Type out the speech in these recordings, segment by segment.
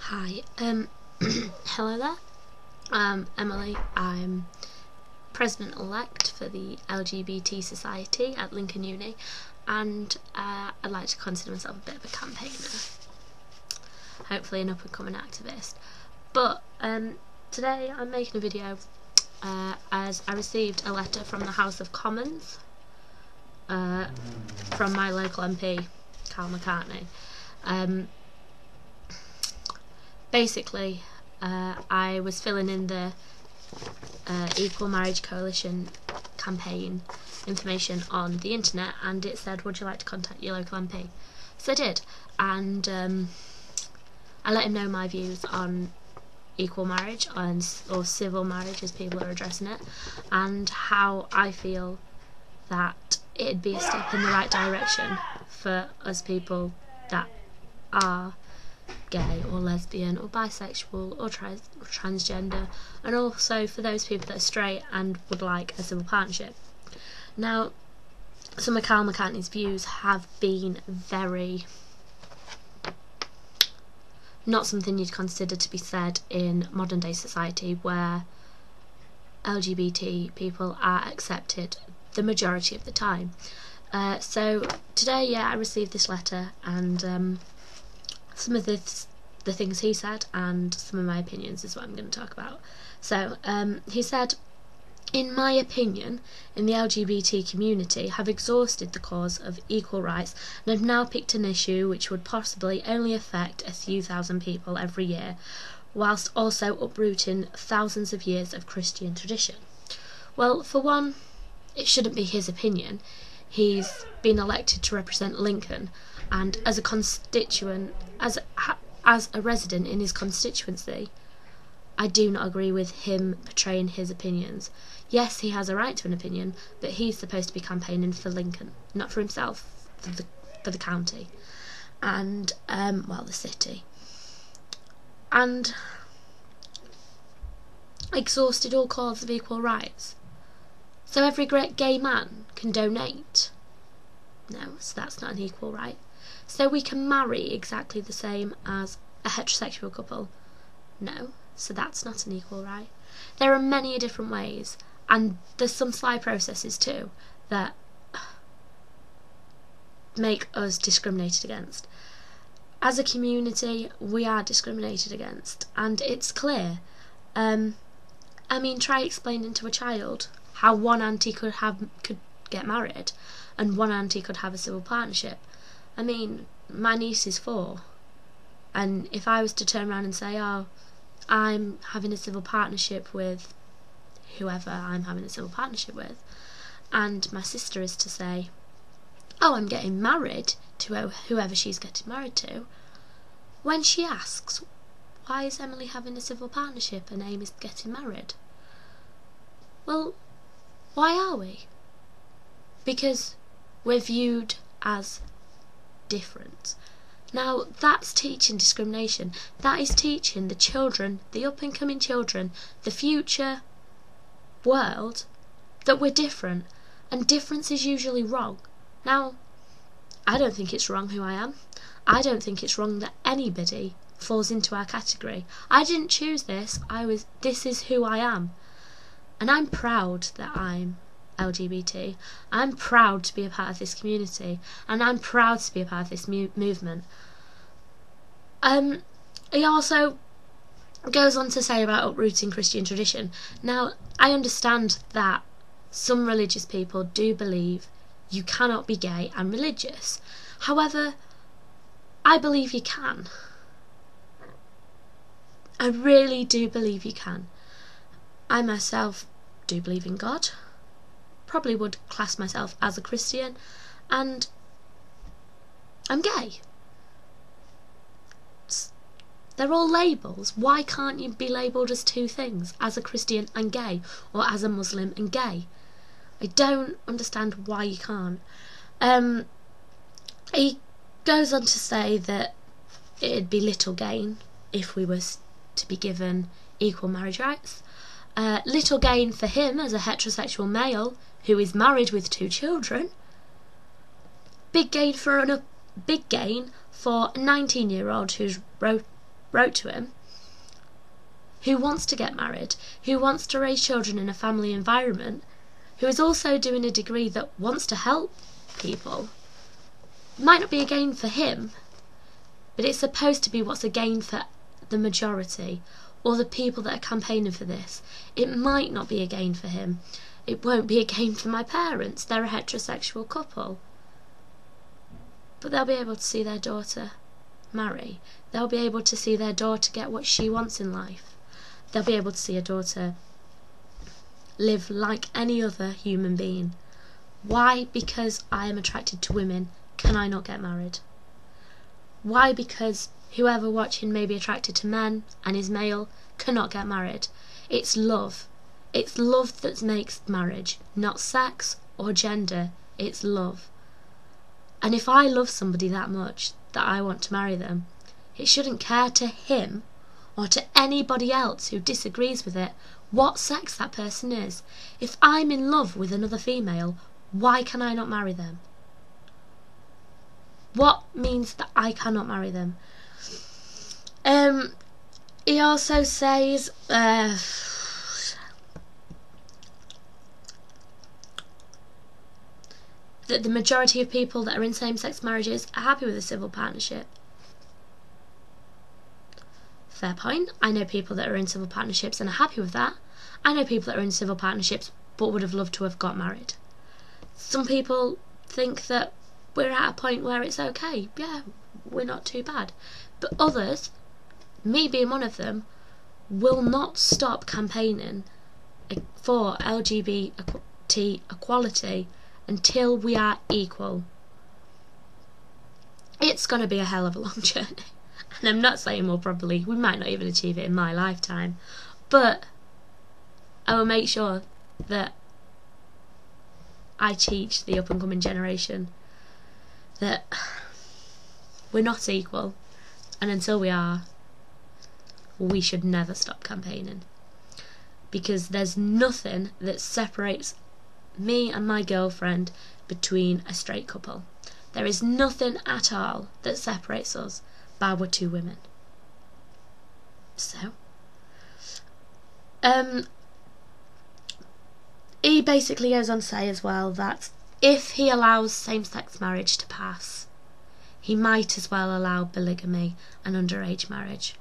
Hi, hello there. Emily. I'm President-elect for the LGBT Society at Lincoln Uni, and I'd like to consider myself a bit of a campaigner, hopefully an up-and-coming activist. But today I'm making a video as I received a letter from the House of Commons from my local MP, Karl McCartney. Basically, I was filling in the Equal Marriage Coalition campaign information on the internet, and it said, would you like to contact your local MP? So I did, and I let him know my views on equal marriage, or civil marriage as people are addressing it, and how I feel that it'd be a step in the right direction for us people that are gay or lesbian or bisexual or transgender, and also for those people that are straight and would like a civil partnership. Now, some of Karl McCartney's views have been very not something you'd consider to be said in modern day society, where LGBT people are accepted the majority of the time. So today, I received this letter, and some of the things he said and some of my opinions is what I'm going to talk about. So he said, in my opinion, in the LGBT community have exhausted the cause of equal rights and have now picked an issue which would possibly only affect a few thousand people every year, whilst also uprooting thousands of years of Christian tradition. Well, for one, it shouldn't be his opinion. He's been elected to represent Lincoln, and as a constituent, as a resident in his constituency, I do not agree with him portraying his opinions. Yes, he has a right to an opinion, but he's supposed to be campaigning for Lincoln, not for himself, for the county, and the city. And exhausted all cause of equal rights. So every great gay man can donate. No, so that's not an equal right. So we can marry exactly the same as a heterosexual couple. No, so that's not an equal right. There are many different ways, and there's some sly processes too that make us discriminated against. As a community, we are discriminated against, and it's clear. Try explaining to a child how one auntie could get married and one auntie could have a civil partnership. My niece is 4, and if I was to turn around and say, oh, I'm having a civil partnership with whoever I'm having a civil partnership with, and my sister is to say, oh, I'm getting married to whoever she's getting married to, when she asks, why is Emily having a civil partnership and Amy's getting married? Well, why are we? Because we're viewed as different. Now, that's teaching discrimination. That is teaching the children, the up-and-coming children, the future world, that we're different, and difference is usually wrong. Now, I don't think it's wrong who I am. I don't think it's wrong that anybody falls into our category. I didn't choose this. This is who I am. And I'm proud that I'm LGBT. I'm proud to be a part of this community, and I'm proud to be a part of this movement. He also goes on to say about uprooting Christian tradition. Now, I understand that some religious people do believe you cannot be gay and religious. However, I believe you can. I really do believe you can. I myself do believe in God. Probably would class myself as a Christian, and I'm gay. They're all labels. Why can't you be labelled as two things, as a Christian and gay, or as a Muslim and gay? I don't understand why you can't. He goes on to say that it'd be little gain if we were to be given equal marriage rights. Little gain for him as a heterosexual male who is married with 2 children. Big gain for a 19-year-old who's wrote to him, who wants to get married, who wants to raise children in a family environment, who is also doing a degree that wants to help people. It might not be a gain for him, but it's supposed to be what's a gain for the majority, or the people that are campaigning for this. It might not be a gain for him. It won't be a gain for my parents. They're a heterosexual couple. But they'll be able to see their daughter marry. They'll be able to see their daughter get what she wants in life. They'll be able to see a daughter live like any other human being. Why? Because I am attracted to women, can I not get married? Why? Because whoever watching may be attracted to men and is male cannot get married. It's love. It's love that makes marriage, not sex or gender. It's love. And if I love somebody that much that I want to marry them, it shouldn't care to him or to anybody else who disagrees with it what sex that person is. If I'm in love with another female, why can I not marry them? What means that I cannot marry them? He also says that the majority of people that are in same-sex marriages are happy with a civil partnership. Fair point. I know people that are in civil partnerships and are happy with that. I know people that are in civil partnerships but would have loved to have got married. Some people think that we're at a point where it's okay. Yeah, we're not too bad. But others, me being one of them, will not stop campaigning for LGBT equality until we are equal. It's going to be a hell of a long journey. And I'm not saying we might not even achieve it in my lifetime. But I will make sure that I teach the up-and-coming generation that we're not equal. And until we are, we should never stop campaigning. Because there's nothing that separates me and my girlfriend between a straight couple. There is nothing at all that separates us, bar we're two women. So, he basically goes on to say as well that if he allows same-sex marriage to pass, he might as well allow polygamy and underage marriage.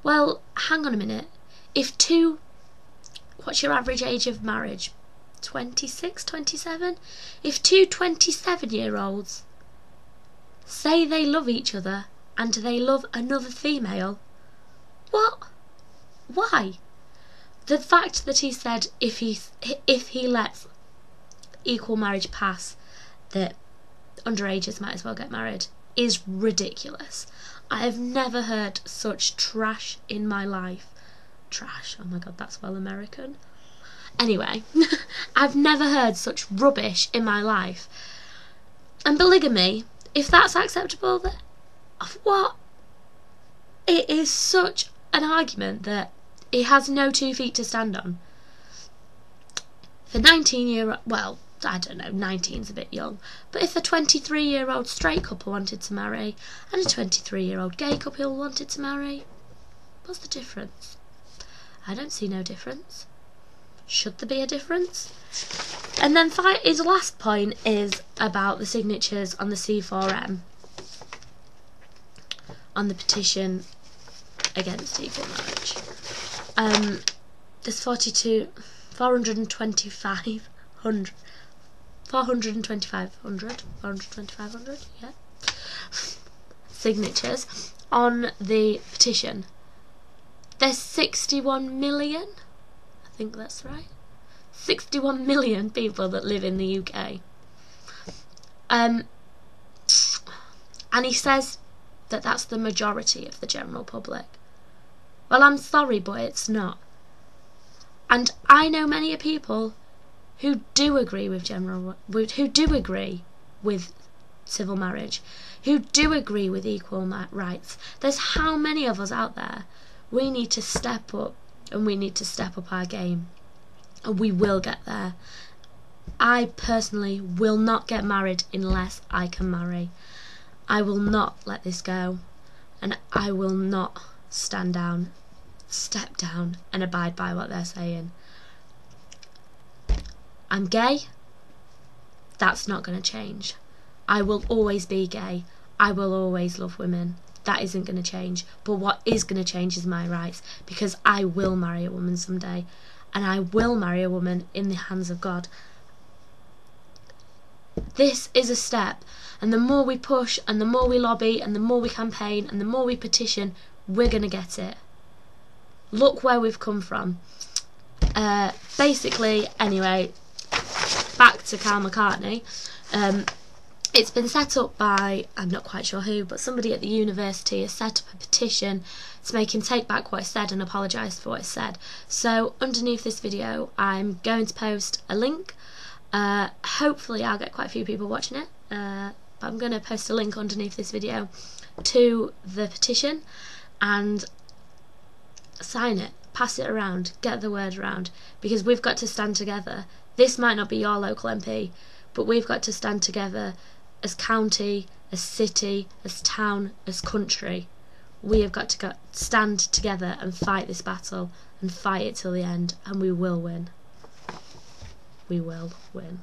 Well, hang on a minute. What's your average age of marriage? 26, 27? If two 27-year-olds say they love each other and they love another female, what? Why? The fact that he said if he lets equal marriage pass, that underages might as well get married, is ridiculous. I have never heard such trash in my life. Trash, oh my god, that's well American. Anyway, I've never heard such rubbish in my life. And polygamy, if that's acceptable, then what? It is such an argument that it has no 2 feet to stand on. For 19-year-old, well, I don't know, 19's a bit young, but if a 23-year-old straight couple wanted to marry and a 23-year-old gay couple wanted to marry, what's the difference? I don't see no difference. Should there be a difference? And then his last point is about the signatures on the C4M, on the petition against equal marriage. There's 425,000, yeah, signatures on the petition. There's 61 million, I think that's right, 61 million people that live in the UK. And he says that that's the majority of the general public. Well, I'm sorry, but it's not. And I know many people who do agree with who do agree with civil marriage, who do agree with equal rights. There's how many of us out there. We need to step up, and we need to step up our game, and we will get there. I personally will not get married unless I can marry. I will not let this go and I will not step down and abide by what they're saying. I'm gay. That's not going to change. I will always be gay. I will always love women. That isn't going to change. But what is going to change is my rights, because I will marry a woman someday, and I will marry a woman in the hands of God. This is a step, and the more we push, and the more we lobby, and the more we campaign, and the more we petition, we're going to get it. Look where we've come from. Basically, anyway, back to Karl McCartney. It's been set up by, I'm not quite sure who, but somebody at the university has set up a petition to make him take back what he said and apologise for what he said. So underneath this video I'm going to post a link. Hopefully I'll get quite a few people watching it, but I'm going to post a link underneath this video to the petition, and sign it, pass it around, get the word around, because we've got to stand together. This might not be your local MP, but we've got to stand together as county, as city, as town, as country. We have got to stand together and fight this battle, and fight it till the end, and we will win. We will win.